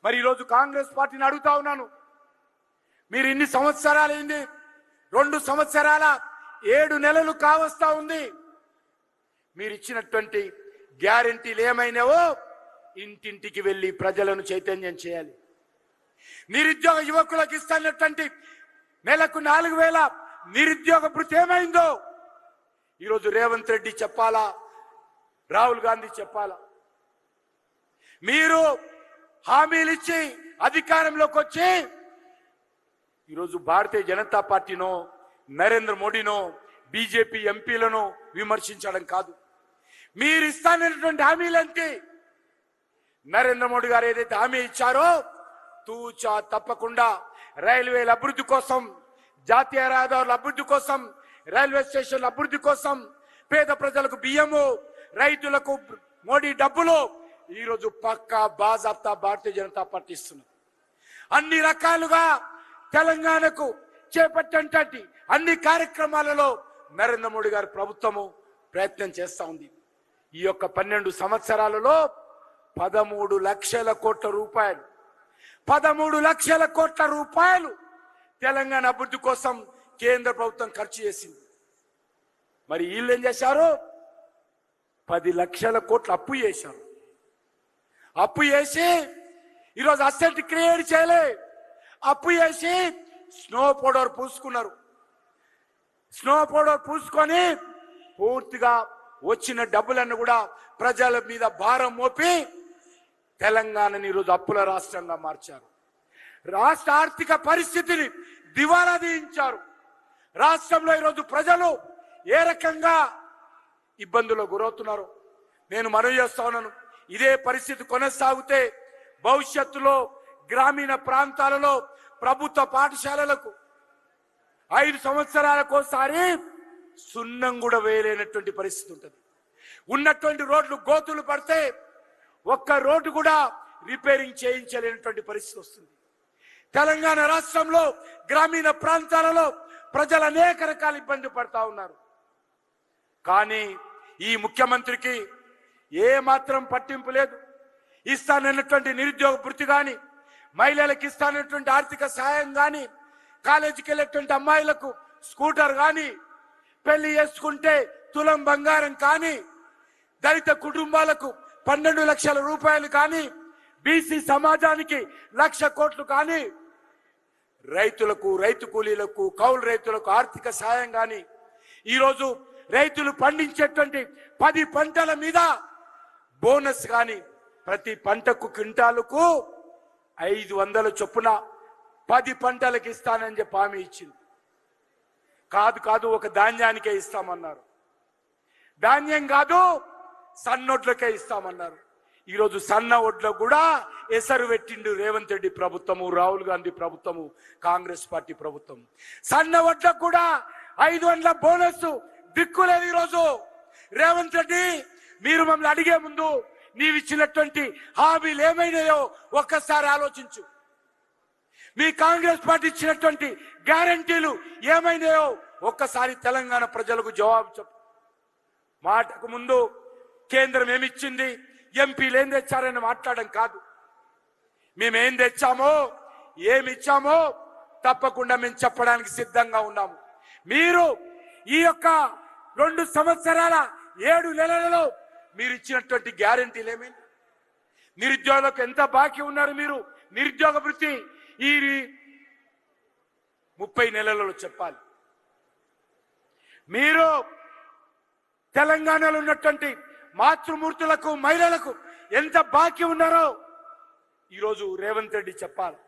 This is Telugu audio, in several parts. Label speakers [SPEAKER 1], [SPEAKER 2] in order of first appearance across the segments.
[SPEAKER 1] మరి ఈరోజు కాంగ్రెస్ పార్టీని అడుగుతా ఉన్నాను, మీరు ఇన్ని సంవత్సరాలైంది, 2 సంవత్సరాల 7 నెలలు కావస్తా ఉంది. మీరు ఇచ్చినటువంటి గ్యారెంటీలు ఏమైనావో ఇంటింటికి వెళ్ళి ప్రజలను చైతన్యం చేయాలి. నిరుద్యోగ యువకులకు ఇస్తున్నటువంటి నెలకు 4,000 నిరుద్యోగ భృతి ఏమైందో ఈరోజు రేవంత్ రెడ్డి చెప్పాలా, రాహుల్ గాంధీ చెప్పాలా? మీరు హామీలు ఇచ్చి అధికారంలోకి వచ్చి ఈరోజు భారతీయ జనతా పార్టీనో, నరేంద్ర మోడీనో, బీజేపీ ఎంపీలను విమర్శించడం కాదు. మీరు ఇస్తానటువంటి హామీలంటే నరేంద్ర మోడీ గారు ఏదైతే హామీ ఇచ్చారో తూచా తప్పకుండా రైల్వేల అభివృద్ధి కోసం, జాతీయ రహదారుల అభివృద్ధి కోసం, రైల్వే స్టేషన్ల అభివృద్ధి కోసం, పేద ప్రజలకు బియ్యము, రైతులకు మోడీ డబ్బులు ఈరోజు పక్కా బాజాప్తా భారతీయ జనతా పార్టీ ఇస్తున్నారు. అన్ని రకాలుగా తెలంగాణకు చేపట్టేటువంటి అన్ని కార్యక్రమాలలో నరేంద్ర మోడీ గారి ప్రభుత్వము ప్రయత్నం చేస్తా ఉంది. ఈ యొక్క 12 సంవత్సరాలలో 13 లక్షల కోట్ల రూపాయలు 13 లక్షల కోట్ల రూపాయలు తెలంగాణ అభివృద్ధి కోసం కేంద్ర ప్రభుత్వం ఖర్చు చేసింది. మరి వీళ్ళు ఏం చేశారు? 10 లక్షల కోట్లు అప్పు చేశారు. అప్పు చేసి ఈరోజు అసెట్ క్రియేట్ చేయలే, అప్పు చేసి స్నో పౌడర్ పూసుకున్నారు. స్నో పౌడర్ పూసుకొని పూర్తిగా వచ్చిన డబ్బులన్నీ కూడా ప్రజల మీద భారం మోపి తెలంగాణని ఈరోజు అప్పుల రాష్ట్రంగా మార్చారు. రాష్ట్ర ఆర్థిక పరిస్థితిని దివాలా తీయించారు. రాష్ట్రంలో ఈరోజు ప్రజలు ఏ రకంగా ఇబ్బందులు గురవుతున్నారు నేను మనవి చేస్తా ఉన్నాను. ఇదే పరిస్థితి కొనసాగితే భవిష్యత్తులో గ్రామీణ ప్రాంతాలలో ప్రభుత్వ పాఠశాలలకు 5 సంవత్సరాలకోసారి సున్నం కూడా వేయలేనటువంటి పరిస్థితి ఉంటుంది. ఉన్నటువంటి రోడ్లు గోతులు పడితే ఒక్క రోడ్డు కూడా రిపేరింగ్ చేయించలేనటువంటి పరిస్థితి వస్తుంది. తెలంగాణ రాష్ట్రంలో గ్రామీణ ప్రాంతాలలో ప్రజలు అనేక రకాల ఇబ్బంది పడతా ఉన్నారు. కానీ ఈ ముఖ్యమంత్రికి ఏ మాత్రం పట్టింపు లేదు. ఇస్తానన్నటువంటి నిరుద్యోగ భృతి కానీ, మహిళలకు ఇస్తానటువంటి ఆర్థిక సహాయం కానీ, కాలేజీకి వెళ్ళేటువంటి అమ్మాయిలకు స్కూటర్ కానీ, పెళ్లి చేసుకుంటే తులం బంగారం కానీ, దళిత కుటుంబాలకు 12 లక్షల రూపాయలు కానీ, బీసీ సమాజానికి 1,00,000 కోట్లు కానీ, రైతులకు, రైతు కూలీలకు, కౌలు రైతులకు ఆర్థిక సాయం కానీ, ఈరోజు రైతులు పండించేటువంటి 10 పంటల మీద బోనస్ కానీ, ప్రతి పంటకు క్వింటాలకు 500 చొప్పున 10 పంటలకు ఇస్తానని చెప్పి హామీ ఇచ్చింది. కాదు ఒక ధాన్యానికే ఇస్తామన్నారు. ధాన్యం కాదు సన్నొడ్లకే ఇస్తామన్నారు. ఈరోజు సన్న ఒడ్లకు కూడా ఎసరు పెట్టిండు రేవంత్ రెడ్డి ప్రభుత్వము, రాహుల్ గాంధీ ప్రభుత్వము, కాంగ్రెస్ పార్టీ ప్రభుత్వం. సన్న ఒడ్లకు కూడా 500 బోనస్ దిక్కులేదు. ఈరోజు రేవంత్ రెడ్డి, మీరు మమ్మల్ని అడిగే ముందు నీవు ఇచ్చినటువంటి హామీలు ఏమైనాయో ఒక్కసారి ఆలోచించు. మీ కాంగ్రెస్ పార్టీ ఇచ్చినటువంటి గ్యారంటీలు ఏమైనాయో ఒక్కసారి తెలంగాణ ప్రజలకు జవాబు చెప్పు. మాటకు ముందు కేంద్రం ఏమిచ్చింది, ఎంపీలు ఏం తెచ్చారని మాట్లాడడం కాదు. మేమేం తెచ్చామో, ఏమిచ్చామో తప్పకుండా మేము చెప్పడానికి సిద్ధంగా ఉన్నాము. మీరు ఈ యొక్క 2 సంవత్సరాల 7 నెలలలో మీరు ఇచ్చినటువంటి గ్యారెంటీలు ఏమైంది? నిరుద్యోగులకు ఎంత బాకీ ఉన్నారు మీరు? నిరుద్యోగ వృత్తి ఈ 30 నెలలలో చెప్పాలి. మీరు తెలంగాణలో ఉన్నటువంటి మాతృమూర్తులకు, మహిళలకు ఎంత బాకీ ఉన్నారో ఈరోజు రేవంత్ రెడ్డి చెప్పాలి.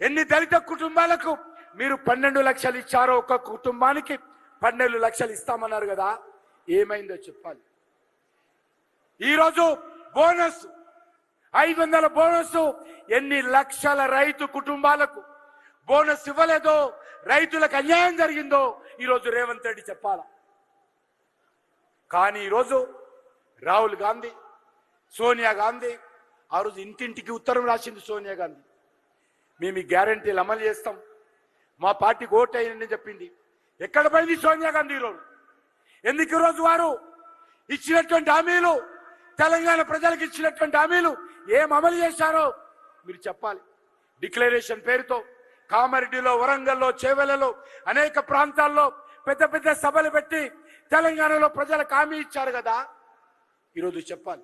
[SPEAKER 1] ఎన్ని దళిత కుటుంబాలకు మీరు 12 లక్షలు ఇచ్చారో, ఒక కుటుంబానికి 12 లక్షలు ఇస్తామన్నారు కదా, ఏమైందో చెప్పాలి. ఈరోజు బోనస్ 500 బోనస్ ఎన్ని లక్షల రైతు కుటుంబాలకు బోనస్ ఇవ్వలేదో, రైతులకు అన్యాయం జరిగిందో ఈరోజు రేవంత్ రెడ్డి చెప్పాలా. కానీ ఈరోజు రాహుల్ గాంధీ, సోనియా గాంధీ, ఆ రోజు ఇంటింటికి ఉత్తరం రాసింది సోనియా గాంధీ. మేము ఈ గ్యారంటీలు అమలు చేస్తాం, మా పార్టీకి ఓటు అయ్యిందని చెప్పింది. ఎక్కడ పోయింది సోనియా గాంధీ ఈరోజు? ఎందుకు ఈరోజు వారు ఇచ్చినటువంటి హామీలు, తెలంగాణ ప్రజలకు ఇచ్చినటువంటి హామీలు ఏం అమలు చేశారో మీరు చెప్పాలి. డిక్లరేషన్ పేరుతో కామారెడ్డిలో, వరంగల్లో, చేవెలలో అనేక ప్రాంతాల్లో పెద్ద పెద్ద సభలు పెట్టి తెలంగాణలో ప్రజలకు హామీ ఇచ్చారు కదా. ఈరోజు చెప్పాలి.